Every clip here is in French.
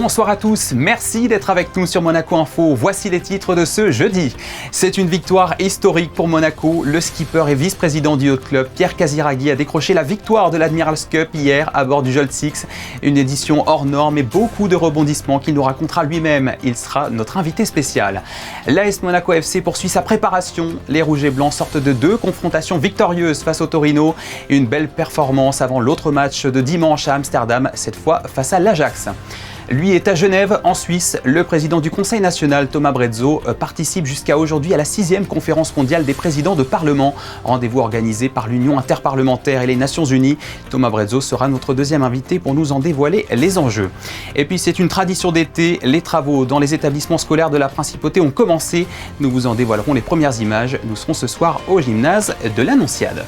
bonsoir à tous, merci d'être avec nous sur Monaco Info. Voici les titres de ce jeudi. C'est une victoire historique pour Monaco. Le skipper et vice-président du yacht club, Pierre Casiraghi, a décroché la victoire de l'Admirals Cup hier à bord du Jolt 6. Une édition hors norme et beaucoup de rebondissements qu'il nous racontera lui-même. Il sera notre invité spécial. L'AS Monaco FC poursuit sa préparation. Les Rouges et Blancs sortent de 2 confrontations victorieuses face au Torino. Une belle performance avant l'autre match de dimanche à Amsterdam, cette fois face à l'Ajax. Lui est à Genève, en Suisse. Le président du Conseil national, Thomas Brezzo, participe jusqu'à aujourd'hui à la 6e conférence mondiale des présidents de parlement. Rendez-vous organisé par l'Union interparlementaire et les Nations Unies. Thomas Brezzo sera notre deuxième invité pour nous en dévoiler les enjeux. Et puis c'est une tradition d'été, les travaux dans les établissements scolaires de la Principauté ont commencé. Nous vous en dévoilerons les premières images. Nous serons ce soir au gymnase de l'Annonciade.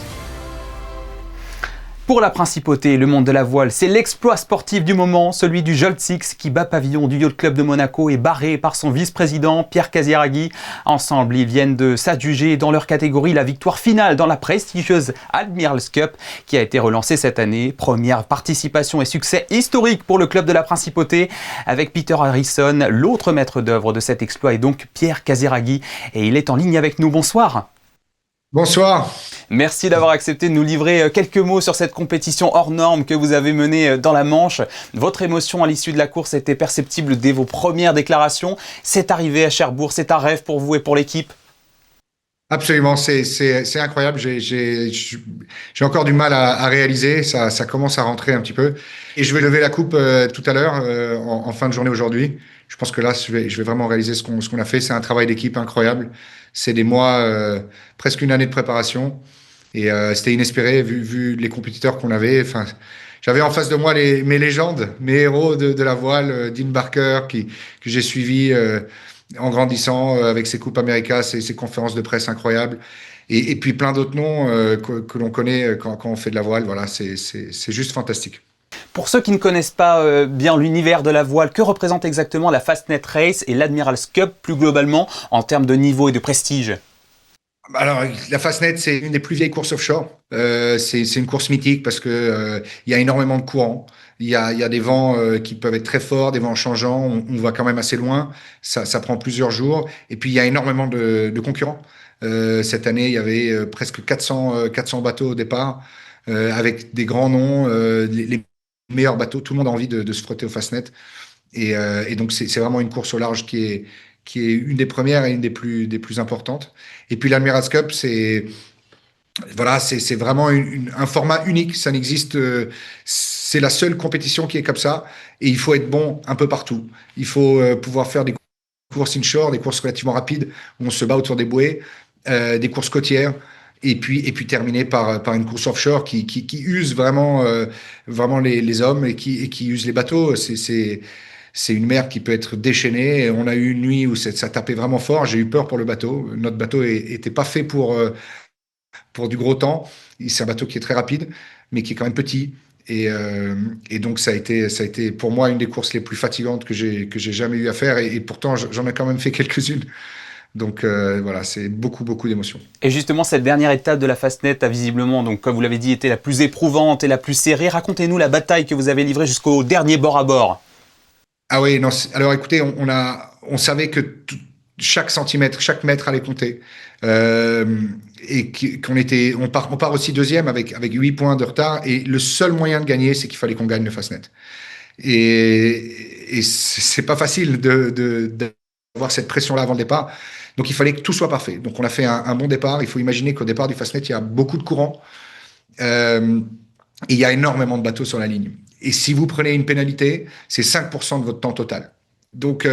Pour la Principauté, le monde de la voile, c'est l'exploit sportif du moment, celui du Jolt 6 qui bat pavillon du Yacht Club de Monaco et barré par son vice-président Pierre Casiraghi. Ensemble, ils viennent de s'adjuger dans leur catégorie la victoire finale dans la prestigieuse Admirals Cup qui a été relancée cette année. Première participation et succès historique pour le club de la Principauté. Avec Peter Harrison, l'autre maître d'œuvre de cet exploit est donc Pierre Casiraghi et il est en ligne avec nous. Bonsoir. Bonsoir. Merci d'avoir accepté de nous livrer quelques mots sur cette compétition hors norme que vous avez menée dans la Manche. Votre émotion à l'issue de la course était perceptible dès vos premières déclarations. C'est arrivé à Cherbourg, c'est un rêve pour vous et pour l'équipe? Absolument, c'est incroyable. J'ai encore du mal à réaliser. Ça commence à rentrer un petit peu. Et je vais lever la coupe tout à l'heure, en fin de journée aujourd'hui. Je pense que là, je vais vraiment réaliser ce qu'on a fait. C'est un travail d'équipe incroyable. C'est des mois, presque une année de préparation. Et c'était inespéré vu les compétiteurs qu'on avait. Enfin, j'avais en face de moi mes légendes, mes héros de la voile, Dean Barker, que j'ai suivi en grandissant avec ses Coupes América, ses conférences de presse incroyables. Et puis plein d'autres noms que l'on connaît quand on fait de la voile. Voilà, c'est juste fantastique. Pour ceux qui ne connaissent pas bien l'univers de la voile, que représente exactement la Fastnet Race et l'Admirals Cup plus globalement en termes de niveau et de prestige? Alors, la Fastnet, c'est une des plus vieilles courses offshore. C'est une course mythique parce que il y a énormément de courants. Il y a des vents qui peuvent être très forts, des vents changeants. On va quand même assez loin. Ça prend plusieurs jours. Et puis, il y a énormément de concurrents. Cette année, il y avait presque 400 bateaux au départ, avec des grands noms, les meilleurs bateaux. Tout le monde a envie de se frotter au Fastnet. Et donc, c'est vraiment une course au large qui est une des premières et une des plus importantes. Et puis l'Admirals Cup, c'est vraiment un format unique. Ça n'existe, c'est la seule compétition qui est comme ça. Et il faut être bon un peu partout. Il faut pouvoir faire des courses inshore, des courses relativement rapides où on se bat autour des bouées, des courses côtières. Et puis terminer par une course offshore qui use vraiment les hommes et qui use les bateaux. C'est une mer qui peut être déchaînée. On a eu une nuit où ça tapait vraiment fort. J'ai eu peur pour le bateau. Notre bateau était pas fait pour du gros temps. C'est un bateau qui est très rapide, mais qui est quand même petit. Et donc ça a été pour moi une des courses les plus fatigantes que j'ai jamais eu à faire. Et pourtant j'en ai quand même fait quelques-unes. Donc voilà, c'est beaucoup d'émotions. Et justement, cette dernière étape de la Fastnet a visiblement, donc comme vous l'avez dit, été la plus éprouvante et la plus serrée. Racontez-nous la bataille que vous avez livrée jusqu'au dernier bord à bord. Ah oui, non. Alors écoutez, on savait que chaque centimètre, chaque mètre allait compter, et on part aussi deuxième avec 8 points de retard. Et le seul moyen de gagner, c'est qu'il fallait qu'on gagne le Fastnet. Et c'est pas facile d'avoir cette pression-là avant le départ. Donc il fallait que tout soit parfait. Donc on a fait un bon départ. Il faut imaginer qu'au départ du Fastnet, il y a beaucoup de courants, et il y a énormément de bateaux sur la ligne. Et si vous prenez une pénalité, c'est 5% de votre temps total. Donc,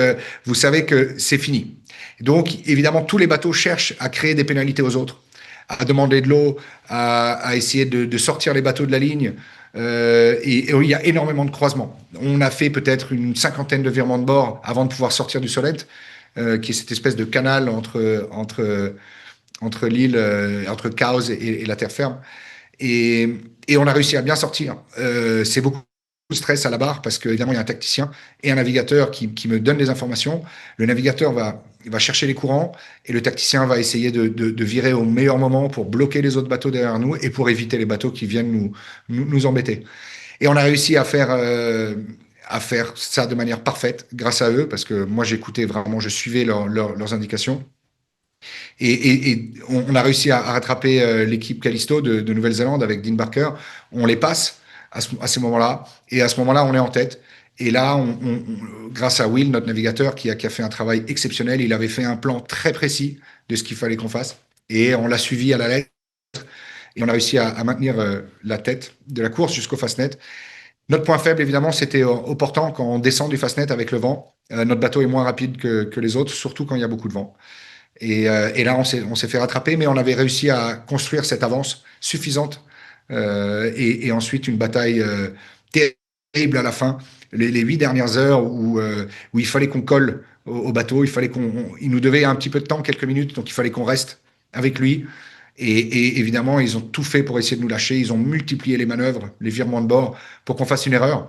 vous savez que c'est fini. Donc, évidemment, tous les bateaux cherchent à créer des pénalités aux autres, à demander de l'eau, à essayer de sortir les bateaux de la ligne. Et il y a énormément de croisements. On a fait peut-être une 50aine de virements de bord avant de pouvoir sortir du Solent, qui est cette espèce de canal entre l'île, entre Cowes et la terre ferme. Et on a réussi à bien sortir. C'est beaucoup de stress à la barre parce qu'évidemment, il y a un tacticien et un navigateur qui me donne des informations. Le navigateur va chercher les courants et le tacticien va essayer de virer au meilleur moment pour bloquer les autres bateaux derrière nous et pour éviter les bateaux qui viennent nous embêter. Et on a réussi à faire à faire ça de manière parfaite grâce à eux, parce que moi j'écoutais vraiment, je suivais leurs indications. Et on a réussi à rattraper l'équipe Callisto de Nouvelle-Zélande avec Dean Barker. On les passe à ces moments-là. Et à ce moment-là, on est en tête. Et là, grâce à Will, notre navigateur, qui a fait un travail exceptionnel, il avait fait un plan très précis de ce qu'il fallait qu'on fasse. Et on l'a suivi à la lettre. Et on a réussi à maintenir la tête de la course jusqu'au Fastnet. Notre point faible, évidemment, c'était au portant quand on descend du Fastnet avec le vent. Notre bateau est moins rapide que les autres, surtout quand il y a beaucoup de vent. Et là, on s'est fait rattraper, mais on avait réussi à construire cette avance suffisante. Et ensuite, une bataille terrible à la fin. Les 8 dernières heures où il fallait qu'on colle au bateau, il nous devait un petit peu de temps, quelques minutes, donc il fallait qu'on reste avec lui. Et évidemment, ils ont tout fait pour essayer de nous lâcher. Ils ont multiplié les manœuvres, les virements de bord, pour qu'on fasse une erreur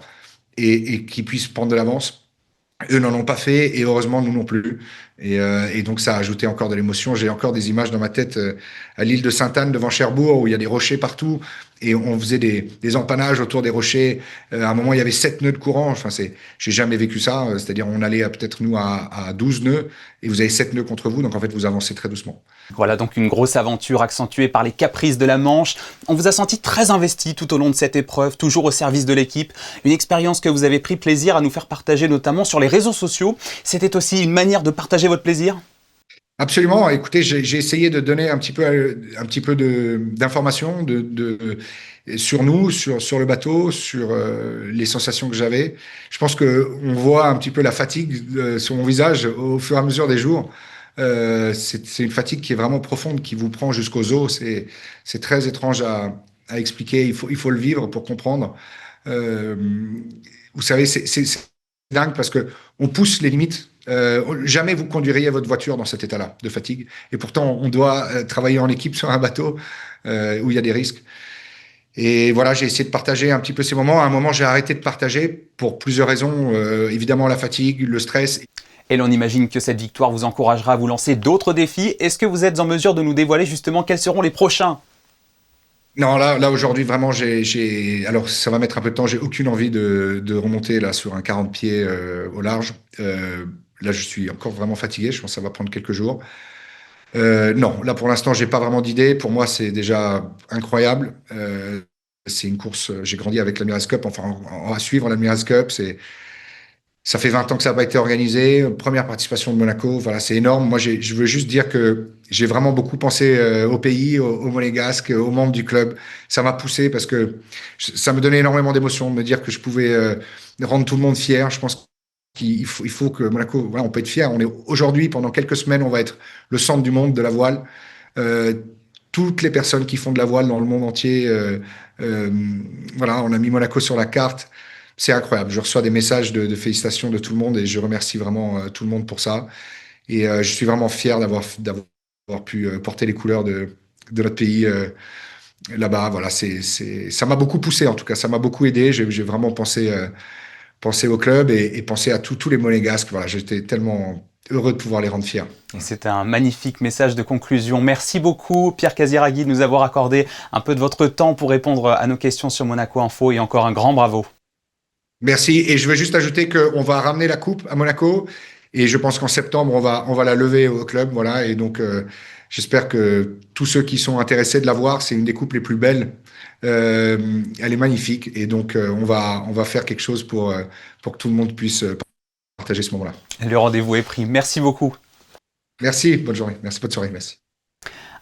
et qu'ils puissent prendre de l'avance. Eux n'en ont pas fait et heureusement nous non plus. Et donc ça a ajouté encore de l'émotion. J'ai encore des images dans ma tête à l'île de Sainte-Anne devant Cherbourg où il y a des rochers partout et on faisait des empanages autour des rochers. À un moment il y avait 7 nœuds de courant. Enfin j'ai jamais vécu ça. C'est-à-dire on allait peut-être nous à 12 nœuds et vous avez 7 nœuds contre vous. Donc en fait vous avancez très doucement. Voilà donc une grosse aventure accentuée par les caprices de la Manche. On vous a senti très investi tout au long de cette épreuve, toujours au service de l'équipe. Une expérience que vous avez pris plaisir à nous faire partager notamment sur les réseaux sociaux. C'était aussi une manière de partager votre plaisir ? Absolument. Écoutez, j'ai essayé de donner un petit peu d'informations sur nous, sur le bateau, sur les sensations que j'avais. Je pense que on voit un petit peu la fatigue sur mon visage au fur et à mesure des jours. C'est une fatigue qui est vraiment profonde, qui vous prend jusqu'aux os. C'est très étrange à expliquer. Il faut le vivre pour comprendre. Euh, Vous savez, c'est dingue parce que on pousse les limites. Jamais vous conduiriez votre voiture dans cet état-là de fatigue. Et pourtant, on doit travailler en équipe sur un bateau où il y a des risques. Et voilà, j'ai essayé de partager un petit peu ces moments. À un moment, j'ai arrêté de partager pour plusieurs raisons. Évidemment, la fatigue, le stress. Et l'on imagine que cette victoire vous encouragera à vous lancer d'autres défis. Est-ce que vous êtes en mesure de nous dévoiler justement quels seront les prochains ? Non, là aujourd'hui, vraiment, alors ça va mettre un peu de temps. J'ai aucune envie de remonter là sur un 40 pieds au large. Là, je suis encore vraiment fatigué. Je pense que ça va prendre quelques jours. Non, là pour l'instant, j'ai pas vraiment d'idée. Pour moi, c'est déjà incroyable. C'est une course. J'ai grandi avec l'Admirals Cup. Enfin, on va suivre l'Admirals Cup. Ça fait 20 ans que ça n'a pas été organisé. Première participation de Monaco. Voilà, c'est énorme. Moi, je veux juste dire que j'ai vraiment beaucoup pensé au pays, aux Monégasques, aux membres du club. Ça m'a poussé parce que ça me donnait énormément d'émotion de me dire que je pouvais rendre tout le monde fier. Je pense qu'il faut que Monaco, voilà, on peut être fier. On est aujourd'hui, pendant quelques semaines, on va être le centre du monde de la voile. Euh, Toutes les personnes qui font de la voile dans le monde entier, euh, voilà, on a mis Monaco sur la carte. C'est incroyable. Je reçois des messages de félicitations de tout le monde et je remercie vraiment tout le monde pour ça. Et je suis vraiment fier d'avoir pu porter les couleurs de notre pays là-bas. Voilà, ça m'a beaucoup poussé en tout cas. Ça m'a beaucoup aidé. J'ai vraiment pensé au club et pensé à tous les Monégasques. Voilà, j'étais tellement heureux de pouvoir les rendre fiers. Et c'est un magnifique message de conclusion. Merci beaucoup Pierre Casiraghi de nous avoir accordé un peu de votre temps pour répondre à nos questions sur Monaco Info et encore un grand bravo. Merci. Et je veux juste ajouter qu'on va ramener la coupe à Monaco. Et je pense qu'en septembre, on va la lever au club. Voilà. Et donc, j'espère que tous ceux qui sont intéressés de la voir, c'est une des coupes les plus belles. Elle est magnifique. Et donc, on va faire quelque chose pour que tout le monde puisse partager ce moment-là. Le rendez-vous est pris. Merci beaucoup. Merci. Bonne journée. Merci. Bonne soirée. Merci.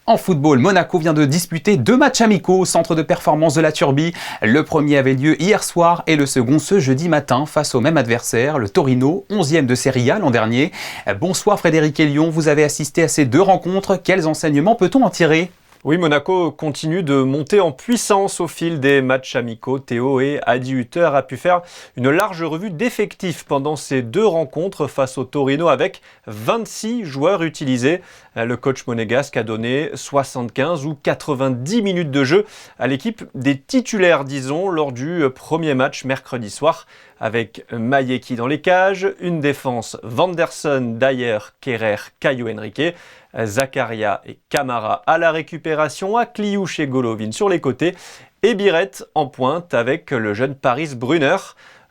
En football, Monaco vient de disputer 2 matchs amicaux au centre de performance de la Turbie. Le premier avait lieu hier soir et le second ce jeudi matin face au même adversaire, le Torino, 11e de Serie A l'an dernier. Bonsoir Frédéric Elion, vous avez assisté à ces 2 rencontres. Quels enseignements peut-on en tirer ? Oui, Monaco continue de monter en puissance au fil des matchs amicaux. Théo et Adi Hutter a pu faire une large revue d'effectifs pendant ces 2 rencontres face au Torino avec 26 joueurs utilisés. Le coach monégasque a donné 75 ou 90 minutes de jeu à l'équipe des titulaires, disons, lors du premier match mercredi soir avec Mayeki dans les cages, une défense Vanderson, Dyer, Kerrer, Caio Henrique, Zakaria et Camara à la récupération, Akliouche et Golovin sur les côtés et Biret en pointe avec le jeune Paris Brunner.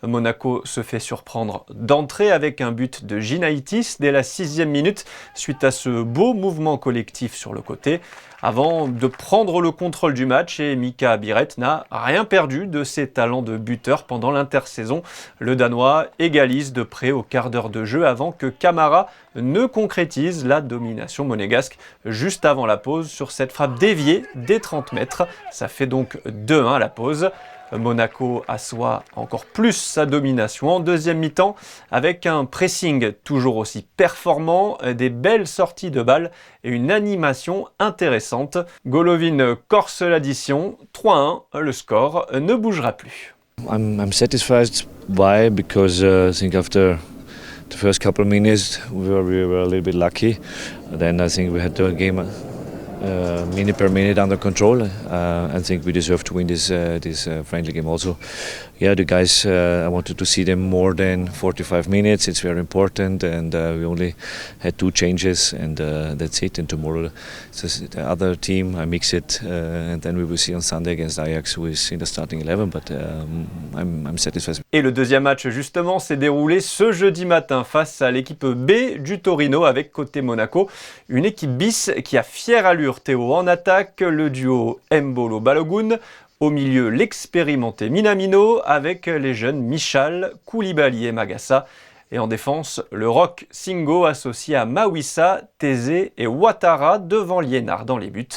Monaco se fait surprendre d'entrée avec un but de Ginaitis dès la 6e minute suite à ce beau mouvement collectif sur le côté. Avant de prendre le contrôle du match, et Mika Biret n'a rien perdu de ses talents de buteur pendant l'intersaison. Le Danois égalise de près au quart d'heure de jeu avant que Camara ne concrétise la domination monégasque juste avant la pause sur cette frappe déviée des 30 mètres. Ça fait donc 2-1 à la pause. Monaco assoit encore plus sa domination en deuxième mi-temps avec un pressing toujours aussi performant, des belles sorties de balles et une animation intéressante. Golovin corse l'addition, 3-1, le score ne bougera plus. I'm satisfied. Why? Because I think after the first couple of minutes we were a little bit lucky. Then I think we had the game minute per minute under control. I think we deserve to win this friendly game also. Yeah, the guys, I wanted to see them more than 45 minutes. It's very important, and we only had 2 changes, and that's it. And tomorrow, the other team, I mix it, and then we will see on Sunday against Ajax, who is in the starting 11. But I'm satisfied. Et le deuxième match, justement, s'est déroulé ce jeudi matin face à l'équipe B du Torino avec côté Monaco. Une équipe bis qui a fière allure. Théo en attaque, le duo Mbolo Balogun. Au milieu, l'expérimenté Minamino avec les jeunes Michal, Koulibaly et Magassa. Et en défense, le Rock Singo associé à Mawissa, Tézé et Ouattara devant Liénard dans les buts.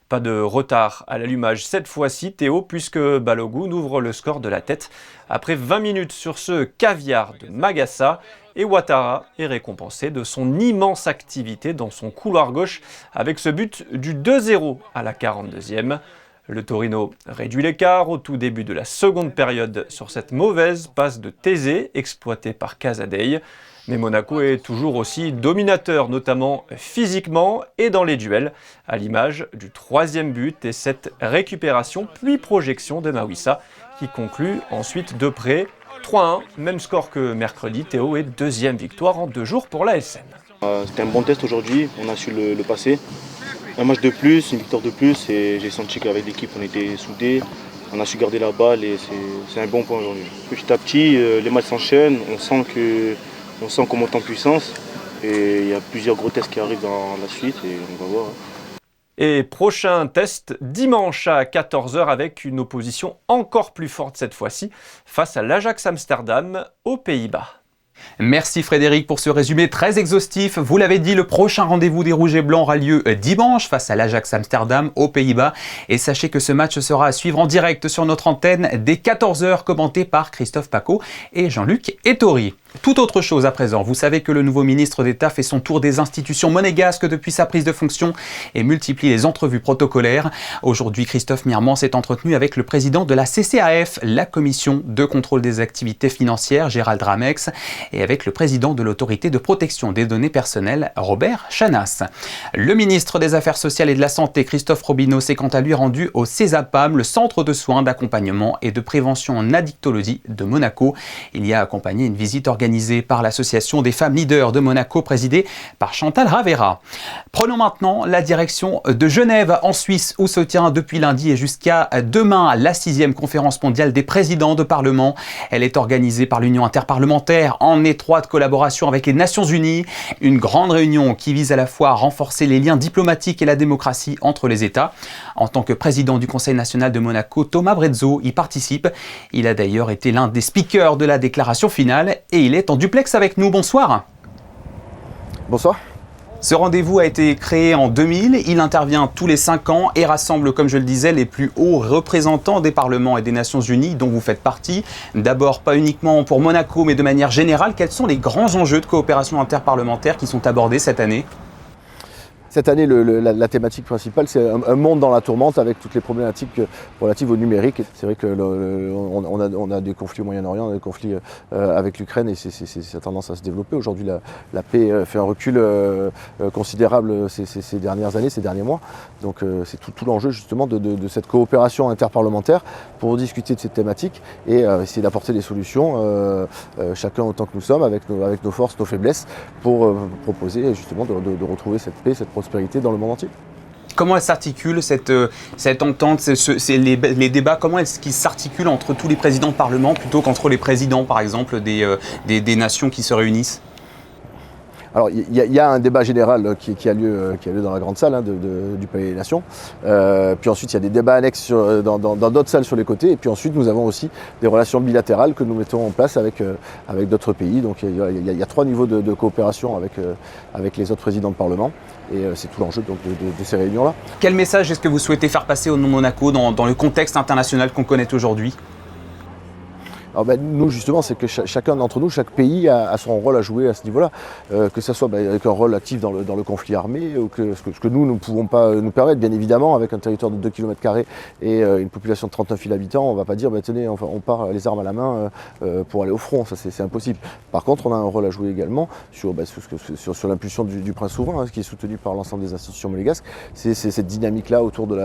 Pas de retard à l'allumage cette fois-ci, Théo, puisque Balogun ouvre le score de la tête après 20 minutes sur ce caviar de Magassa. Et Ouattara est récompensé de son immense activité dans son couloir gauche avec ce but du 2-0 à la 42e. Le Torino réduit l'écart au tout début de la seconde période sur cette mauvaise passe de Tézé exploitée par Casadei. Mais Monaco est toujours aussi dominateur, notamment physiquement et dans les duels, à l'image du 3e but et cette récupération puis projection de Mawissa qui conclut ensuite de près 3-1, même score que mercredi. Théo est 2e victoire en 2 jours pour l'ASN. C'était un bon test aujourd'hui, on a su le passer. Un match de plus, une victoire de plus et j'ai senti qu'avec l'équipe on était soudés, on a su garder la balle et c'est un bon point aujourd'hui. Petit à petit, les matchs s'enchaînent, on sent qu'on monte en puissance et il y a plusieurs gros tests qui arrivent dans la suite et on va voir. Et prochain test dimanche à 14h avec une opposition encore plus forte cette fois-ci face à l'Ajax Amsterdam aux Pays-Bas. Merci Frédéric pour ce résumé très exhaustif. Vous l'avez dit, le prochain rendez-vous des Rouges et Blancs aura lieu dimanche face à l'Ajax Amsterdam aux Pays-Bas. Et sachez que ce match sera à suivre en direct sur notre antenne dès 14h, commenté par Christophe Paco et Jean-Luc Ettori. Tout autre chose à présent. Vous savez que le nouveau ministre d'État fait son tour des institutions monégasques depuis sa prise de fonction et multiplie les entrevues protocolaires. Aujourd'hui, Christophe Mirmand s'est entretenu avec le président de la CCAF, la commission de contrôle des activités financières, Gérald Ramex, et avec le président de l'autorité de protection des données personnelles, Robert Chanas. Le ministre des Affaires sociales et de la Santé, Christophe Robineau, s'est quant à lui rendu au CESAPAM, le centre de soins, d'accompagnement et de prévention en addictologie de Monaco. Il y a accompagné une visite organisée par l'association des femmes leaders de Monaco, présidée par Chantal Ravera. Prenons maintenant la direction de Genève, en Suisse, où se tient depuis lundi et jusqu'à demain la 6e conférence mondiale des présidents de parlement. Elle est organisée par l'Union interparlementaire en étroite collaboration avec les Nations Unies. Une grande réunion qui vise à la fois à renforcer les liens diplomatiques et la démocratie entre les États. En tant que président du Conseil national de Monaco, Thomas Brezzo y participe. Il a d'ailleurs été l'un des speakers de la déclaration finale et il est en duplex avec nous. Bonsoir. Bonsoir. Ce rendez-vous a été créé en 2000, il intervient tous les 5 ans et rassemble, comme je le disais, les plus hauts représentants des parlements et des Nations Unies dont vous faites partie. D'abord, pas uniquement pour Monaco, mais de manière générale, quels sont les grands enjeux de coopération interparlementaire qui sont abordés cette année ? Cette année, la thématique principale, c'est un monde dans la tourmente avec toutes les problématiques relatives au numérique. C'est vrai qu'on a des conflits au Moyen-Orient, on a des conflits avec l'Ukraine et ça a tendance à se développer. Aujourd'hui, la paix fait un recul considérable ces dernières années, ces derniers mois. Donc c'est tout l'enjeu justement de cette coopération interparlementaire pour discuter de cette thématique et essayer d'apporter des solutions, chacun autant que nous sommes, avec nos forces, nos faiblesses, pour proposer justement de retrouver cette paix, cette prospérité dans le monde entier. Comment elle s'articule cette entente, les débats, comment est-ce qu'ils s'articulent entre tous les présidents de parlement plutôt qu'entre les présidents, par exemple, des nations qui se réunissent ? Alors, il y a un débat général qui a lieu dans la grande salle du Palais des Nations. Puis ensuite, il y a des débats annexes dans d'autres salles sur les côtés. Et puis ensuite, nous avons aussi des relations bilatérales que nous mettons en place avec d'autres pays. Donc, il y a 3 niveaux de coopération avec les autres présidents de Parlement. Et c'est tout l'enjeu de ces réunions-là. Quel message est-ce que vous souhaitez faire passer au nom de Monaco dans le contexte international qu'on connaît aujourd'hui ? Alors nous justement, c'est que chacun d'entre nous, chaque pays a son rôle à jouer à ce niveau-là, que ce soit avec un rôle actif dans le conflit armé, ou ce que nous ne pouvons pas nous permettre, bien évidemment, avec un territoire de 2 km² et une population de 39 000 habitants, on ne va pas dire tenez, on part les armes à la main pour aller au front, ça c'est impossible. Par contre, on a un rôle à jouer également sur l'impulsion du prince souverain, qui est soutenu par l'ensemble des institutions monégasques. C'est cette dynamique-là autour de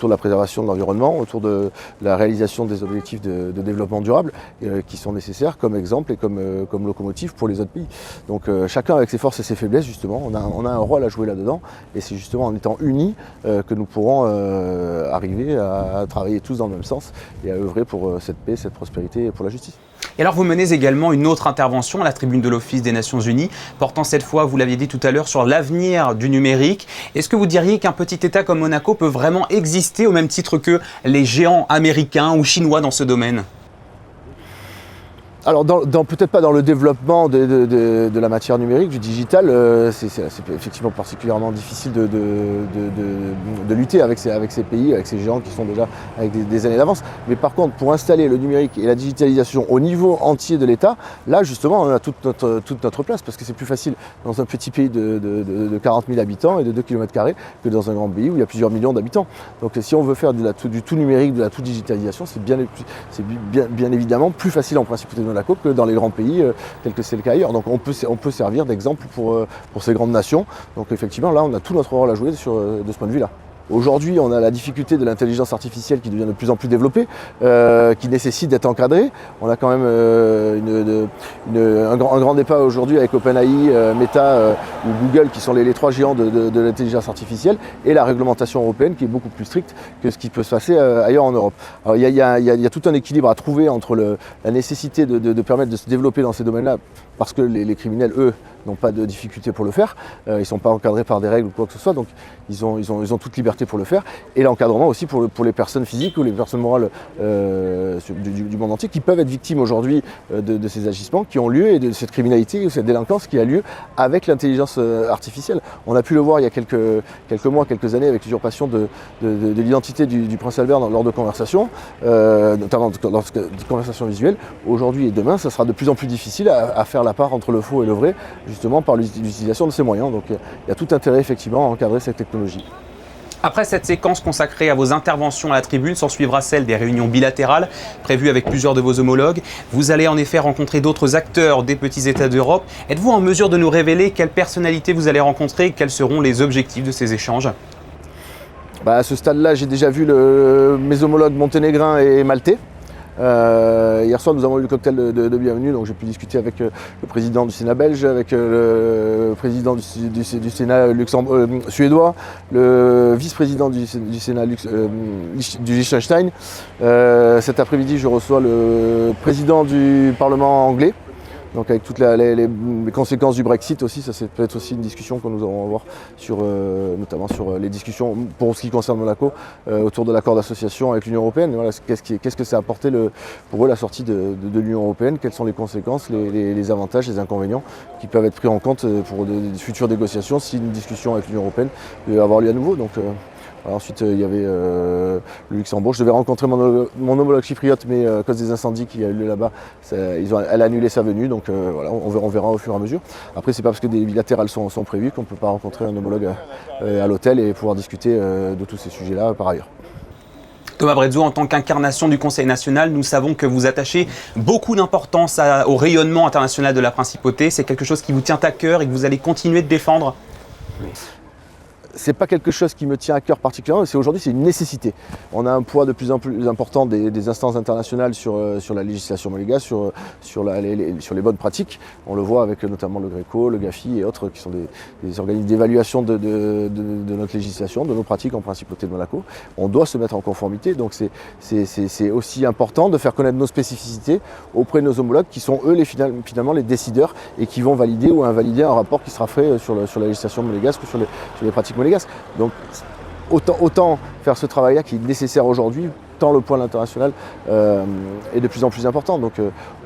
la préservation de l'environnement, autour de la réalisation des objectifs de développement durable, qui sont nécessaires comme exemple et comme locomotive pour les autres pays. Donc chacun avec ses forces et ses faiblesses, justement, on a un rôle à jouer là-dedans, et c'est justement en étant unis que nous pourrons arriver à travailler tous dans le même sens et à œuvrer pour cette paix, cette prospérité et pour la justice. Et alors vous menez également une autre intervention à la tribune de l'Office des Nations Unies, portant cette fois, vous l'aviez dit tout à l'heure, sur l'avenir du numérique. Est-ce que vous diriez qu'un petit État comme Monaco peut vraiment exister au même titre que les géants américains ou chinois dans ce domaine ? Alors, peut-être pas dans le développement de la matière numérique, du digital, c'est effectivement particulièrement difficile de lutter avec ces pays, avec ces géants qui sont déjà avec des années d'avance. Mais par contre, pour installer le numérique et la digitalisation au niveau entier de l'État, là justement, on a toute notre place, parce que c'est plus facile dans un petit pays de 40 000 habitants et de 2 km² que dans un grand pays où il y a plusieurs millions d'habitants. Donc si on veut faire du tout numérique, de la tout digitalisation, c'est bien évidemment plus facile en principauté de Monaco que dans les grands pays tels que c'est le cas ailleurs. Donc on peut servir d'exemple pour ces grandes nations. Donc effectivement là on a tout notre rôle à jouer de ce point de vue là. Aujourd'hui, on a la difficulté de l'intelligence artificielle qui devient de plus en plus développée, qui nécessite d'être encadrée. On a quand même un grand débat aujourd'hui avec OpenAI, Meta ou Google, qui sont les 3 géants de l'intelligence artificielle, et la réglementation européenne qui est beaucoup plus stricte que ce qui peut se passer ailleurs en Europe. Alors, il y a tout un équilibre à trouver entre la nécessité de permettre de se développer dans ces domaines-là, parce que les criminels, eux, n'ont pas de difficulté pour le faire, ils ne sont pas encadrés par des règles ou quoi que ce soit, donc ils ont toute liberté pour le faire, et l'encadrement aussi pour les personnes physiques ou les personnes morales du monde entier qui peuvent être victimes aujourd'hui de ces agissements qui ont lieu, et de cette criminalité ou cette délinquance qui a lieu avec l'intelligence artificielle. On a pu le voir il y a quelques mois, quelques années, avec l'usurpation de l'identité du prince Albert lors de conversations, notamment de conversations visuelles. Aujourd'hui et demain, ça sera de plus en plus difficile à faire la part entre le faux et le vrai, justement par l'utilisation de ces moyens. Donc il y a tout intérêt effectivement à encadrer cette technologie. Après cette séquence consacrée à vos interventions à la tribune, s'en suivra celle des réunions bilatérales prévues avec plusieurs de vos homologues. Vous allez en effet rencontrer d'autres acteurs des petits États d'Europe. Êtes-vous en mesure de nous révéler quelles personnalités vous allez rencontrer et quels seront les objectifs de ces échanges ? À ce stade-là, j'ai déjà vu mes homologues monténégrins et maltais. Hier soir, nous avons eu le cocktail de bienvenue, donc j'ai pu discuter avec le président du Sénat belge, avec le président du Sénat suédois, le vice-président du Sénat du Liechtenstein. Cet après-midi, je reçois le président du Parlement anglais. Donc avec toutes les conséquences du Brexit aussi, ça c'est peut-être aussi une discussion que nous allons avoir notamment sur les discussions pour ce qui concerne Monaco autour de l'accord d'association avec l'Union européenne. Voilà, qu'est-ce que ça a apporté pour eux la sortie de l'Union européenne, quelles sont les conséquences, les avantages, les inconvénients qui peuvent être pris en compte pour de futures négociations si une discussion avec l'Union européenne peut avoir lieu à nouveau. Donc, ensuite, il y avait le Luxembourg. Je devais rencontrer mon homologue chypriote, mais à cause des incendies qu'il y a eu là-bas, elle a annulé sa venue. Donc voilà, on verra au fur et à mesure. Après, c'est pas parce que des bilatérales sont prévues qu'on ne peut pas rencontrer un homologue à l'hôtel et pouvoir discuter de tous ces sujets-là par ailleurs. Thomas Brezzo, en tant qu'incarnation du Conseil national, nous savons que vous attachez beaucoup d'importance au rayonnement international de la principauté. C'est quelque chose qui vous tient à cœur et que vous allez continuer de défendre ? c'est pas quelque chose qui me tient à cœur particulièrement, aujourd'hui c'est une nécessité. On a un poids de plus en plus important des instances internationales sur la législation monégasque, sur les bonnes pratiques. On le voit avec notamment le Greco, le GAFI et autres qui sont des organismes d'évaluation de notre législation, de nos pratiques en Principauté de Monaco. On doit se mettre en conformité, donc c'est aussi important de faire connaître nos spécificités auprès de nos homologues qui sont eux finalement les décideurs et qui vont valider ou invalider un rapport qui sera fait sur la législation monégasque ou sur les pratiques monégasques. Donc autant faire ce travail-là qui est nécessaire aujourd'hui, tant le point international est de plus en plus important. Donc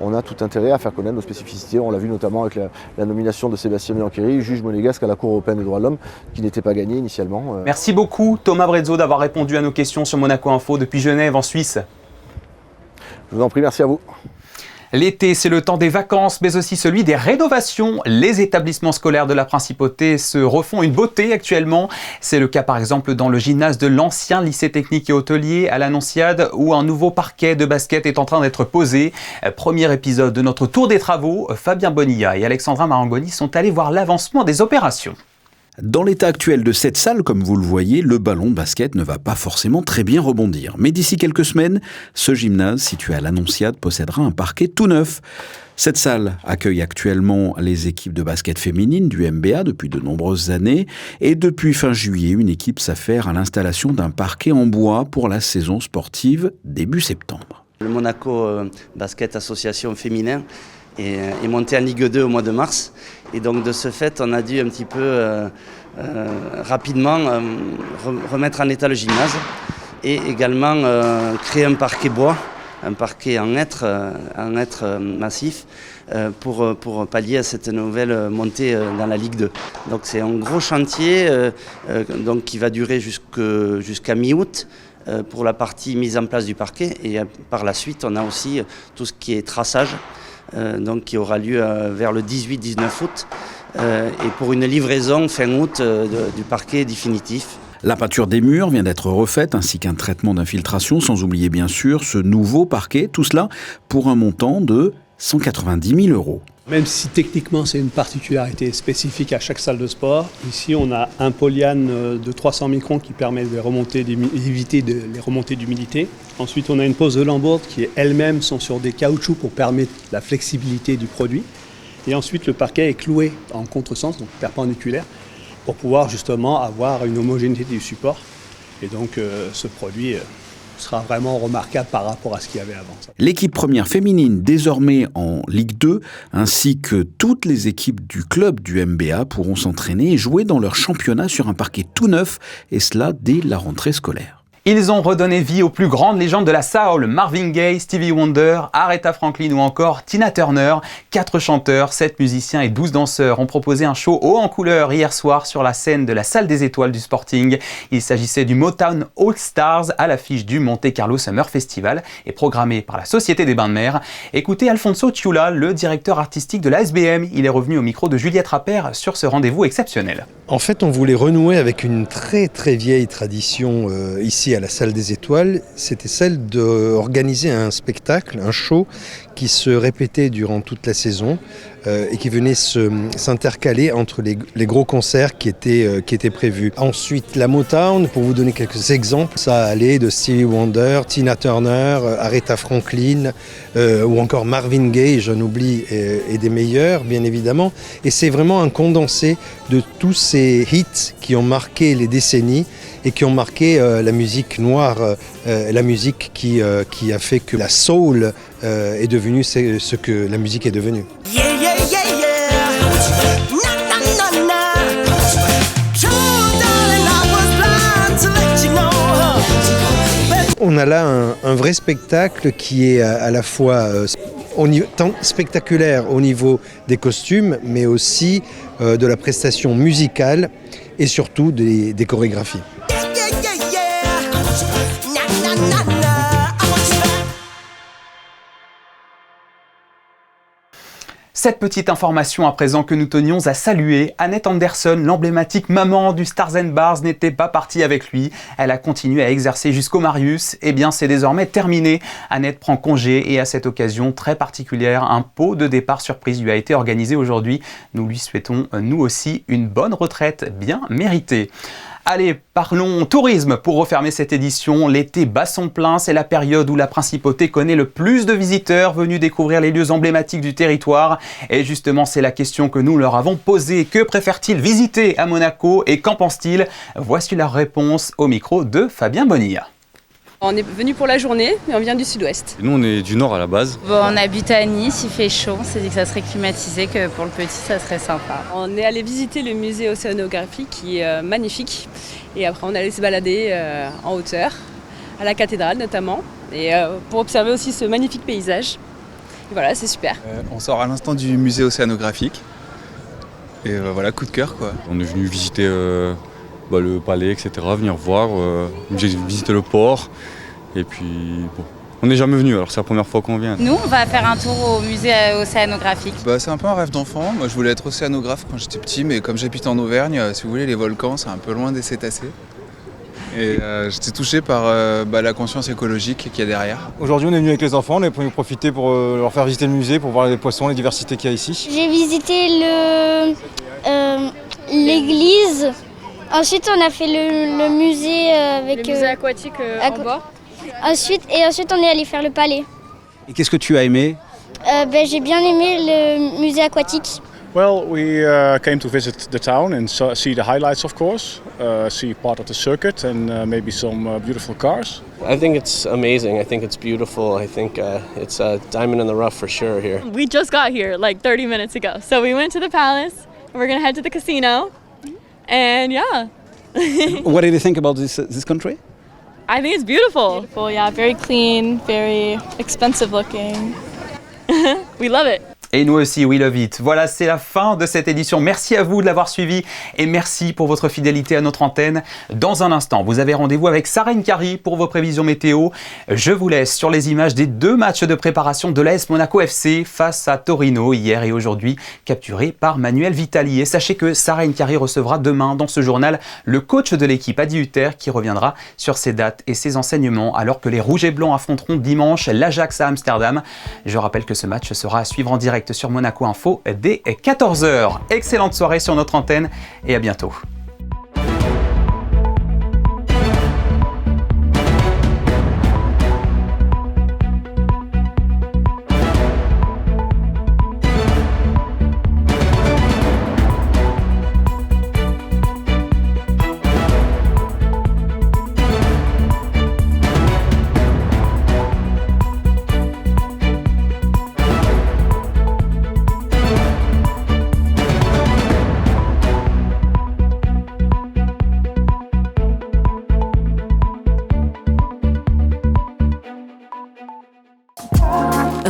on a tout intérêt à faire connaître nos spécificités. On l'a vu notamment avec la nomination de Sébastien Biancheri, juge monégasque à la Cour européenne des droits de l'homme, qui n'était pas gagné initialement. Merci beaucoup Thomas Brezzo d'avoir répondu à nos questions sur Monaco Info depuis Genève en Suisse. Je vous en prie, merci à vous. L'été, c'est le temps des vacances, mais aussi celui des rénovations. Les établissements scolaires de la Principauté se refont une beauté actuellement. C'est le cas par exemple dans le gymnase de l'ancien lycée technique et hôtelier à l'Annonciade, où un nouveau parquet de basket est en train d'être posé. Premier épisode de notre tour des travaux, Fabien Bonilla et Alexandra Marangoni sont allés voir l'avancement des opérations. Dans l'état actuel de cette salle, comme vous le voyez, le ballon de basket ne va pas forcément très bien rebondir. Mais d'ici quelques semaines, ce gymnase situé à l'Annonciade possédera un parquet tout neuf. Cette salle accueille actuellement les équipes de basket féminines du MBA depuis de nombreuses années. Et depuis fin juillet, une équipe s'affaire à l'installation d'un parquet en bois pour la saison sportive début septembre. Le Monaco Basket Association féminin est monté en Ligue 2 au mois de mars. Et donc de ce fait, on a dû un petit peu rapidement remettre en état le gymnase et également créer un parquet bois, un parquet en hêtre massif pour pallier à cette nouvelle montée dans la Ligue 2. Donc c'est un gros chantier donc, qui va durer jusqu'à mi-août. Pour la partie mise en place du parquet et par la suite on a aussi tout ce qui est traçage donc qui aura lieu vers le 18-19 août et pour une livraison fin août du parquet définitif. La peinture des murs vient d'être refaite ainsi qu'un traitement d'infiltration, sans oublier bien sûr ce nouveau parquet, tout cela pour un montant de 190 000 €. Même si techniquement c'est une particularité spécifique à chaque salle de sport, ici on a un polyane de 300 microns qui permet d'éviter les remontées d'humidité. Ensuite on a une pose de lambourde qui elle-même sont sur des caoutchoucs pour permettre la flexibilité du produit. Et ensuite le parquet est cloué en contresens, donc perpendiculaire, pour pouvoir justement avoir une homogénéité du support. Et donc ce produit sera vraiment remarquable par rapport à ce qu'il y avait avant. L'équipe première féminine, désormais en Ligue 2, ainsi que toutes les équipes du club du MBA pourront s'entraîner et jouer dans leur championnat sur un parquet tout neuf, et cela dès la rentrée scolaire. Ils ont redonné vie aux plus grandes légendes de la soul, Marvin Gaye, Stevie Wonder, Aretha Franklin ou encore Tina Turner. 4 chanteurs, 7 musiciens et 12 danseurs ont proposé un show haut en couleur hier soir sur la scène de la Salle des Étoiles du Sporting. Il s'agissait du Motown All Stars à l'affiche du Monte Carlo Summer Festival et programmé par la Société des Bains de Mer. Écoutez Alfonso Ciulla, le directeur artistique de la SBM. Il est revenu au micro de Juliette Rappert sur ce rendez-vous exceptionnel. En fait, on voulait renouer avec une très très vieille tradition ici à la Salle des Étoiles. C'était celle d'organiser un spectacle, un show qui se répétait durant toute la saison et qui venait s'intercaler entre les gros concerts qui étaient prévus. Ensuite, la Motown, pour vous donner quelques exemples, ça allait de Stevie Wonder, Tina Turner, Aretha Franklin ou encore Marvin Gaye, j'en oublie, et des meilleurs, bien évidemment. Et c'est vraiment un condensé de tous ces hits qui ont marqué les décennies et qui ont marqué la musique noire, la musique qui a fait que la soul est devenue ce que la musique est devenue. Yeah, yeah, yeah, yeah. Na, na, na, na. True, darling, I was blind to let you know. On a là un vrai spectacle qui est à la fois tant spectaculaire au niveau des costumes, mais aussi de la prestation musicale et surtout des chorégraphies. Cette petite information à présent que nous tenions à saluer, Annette Anderson, l'emblématique maman du Stars and Bars, n'était pas partie avec lui. Elle a continué à exercer jusqu'au Marius. Eh bien, c'est désormais terminé. Annette prend congé et à cette occasion très particulière, un pot de départ surprise lui a été organisé aujourd'hui. Nous lui souhaitons, nous aussi, une bonne retraite bien méritée. Allez, parlons tourisme pour refermer cette édition. L'été bat son plein, c'est la période où la principauté connaît le plus de visiteurs venus découvrir les lieux emblématiques du territoire. Et justement, c'est la question que nous leur avons posée. Que préfèrent-ils visiter à Monaco et qu'en pensent-ils? Voici leur réponse au micro de Fabien Bonilla. On est venu pour la journée, mais on vient du sud-ouest. Nous, on est du nord à la base. Bon, on habite à Nice, il fait chaud, on s'est dit que ça serait climatisé, que pour le petit, ça serait sympa. On est allé visiter le musée océanographique qui est magnifique. Et après, on est allé se balader en hauteur, à la cathédrale notamment, et pour observer aussi ce magnifique paysage. Et voilà, c'est super. On sort à l'instant du musée océanographique. Et voilà, coup de cœur quoi. On est venu visiter le palais, etc., venir voir, visiter le port. Et puis, bon, on n'est jamais venu, alors c'est la première fois qu'on vient. Nous, on va faire un tour au musée océanographique. C'est un peu un rêve d'enfant. Moi, je voulais être océanographe quand j'étais petit, mais comme j'habite en Auvergne, si vous voulez, les volcans, c'est un peu loin des cétacés. Et j'étais touché par la conscience écologique qu'il y a derrière. Aujourd'hui, on est venu avec les enfants, on est venu profiter pour leur faire visiter le musée, pour voir les poissons, les diversités qu'il y a ici. J'ai visité l'église. Ensuite, on a fait le musée avec... Le musée aquatique en bas. Ensuite, on est allé faire le palais. Et qu'est-ce que tu as aimé? J'ai bien aimé le musée aquatique. Well, we came to visit the town and see the highlights, of course, see part of the circuit and maybe some beautiful cars. I think it's amazing. I think it's beautiful. I think it's a diamond in the rough for sure here. We just got here like 30 minutes ago. So we went to the palace, we're going to head to the casino, and yeah. What did you think about this country? I think it's beautiful. Beautiful, yeah, very clean, very expensive looking. We love it. Et nous aussi, we love it. Voilà, c'est la fin de cette édition. Merci à vous de l'avoir suivi et merci pour votre fidélité à notre antenne. Dans un instant, vous avez rendez-vous avec Sarah Nkari pour vos prévisions météo. Je vous laisse sur les images des 2 matchs de préparation de l'AS Monaco FC face à Torino hier et aujourd'hui, capturés par Manuel Vitali. Et sachez que Sarah Nkari recevra demain dans ce journal le coach de l'équipe, Adi Hutter, qui reviendra sur ses dates et ses enseignements alors que les Rouges et Blancs affronteront dimanche l'Ajax à Amsterdam. Je rappelle que ce match sera à suivre en direct sur Monaco Info dès 14h. Excellente soirée sur notre antenne et à bientôt.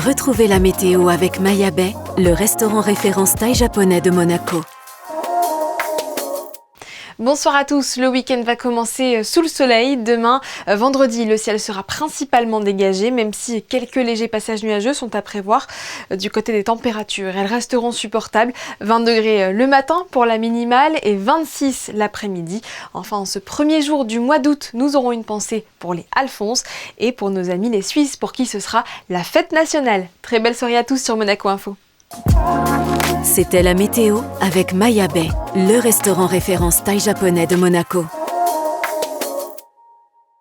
Retrouvez la météo avec Maya Bay, le restaurant référence thaï japonais de Monaco. Bonsoir à tous, le week-end va commencer sous le soleil. Demain, vendredi, le ciel sera principalement dégagé, même si quelques légers passages nuageux sont à prévoir du côté des températures. Elles resteront supportables, 20 degrés le matin pour la minimale et 26 l'après-midi. Enfin, en ce premier jour du mois d'août, nous aurons une pensée pour les Alphonse et pour nos amis les Suisses, pour qui ce sera la fête nationale. Très belle soirée à tous sur Monaco Info. C'était la météo avec Maya Bay, le restaurant référence thaï japonais de Monaco.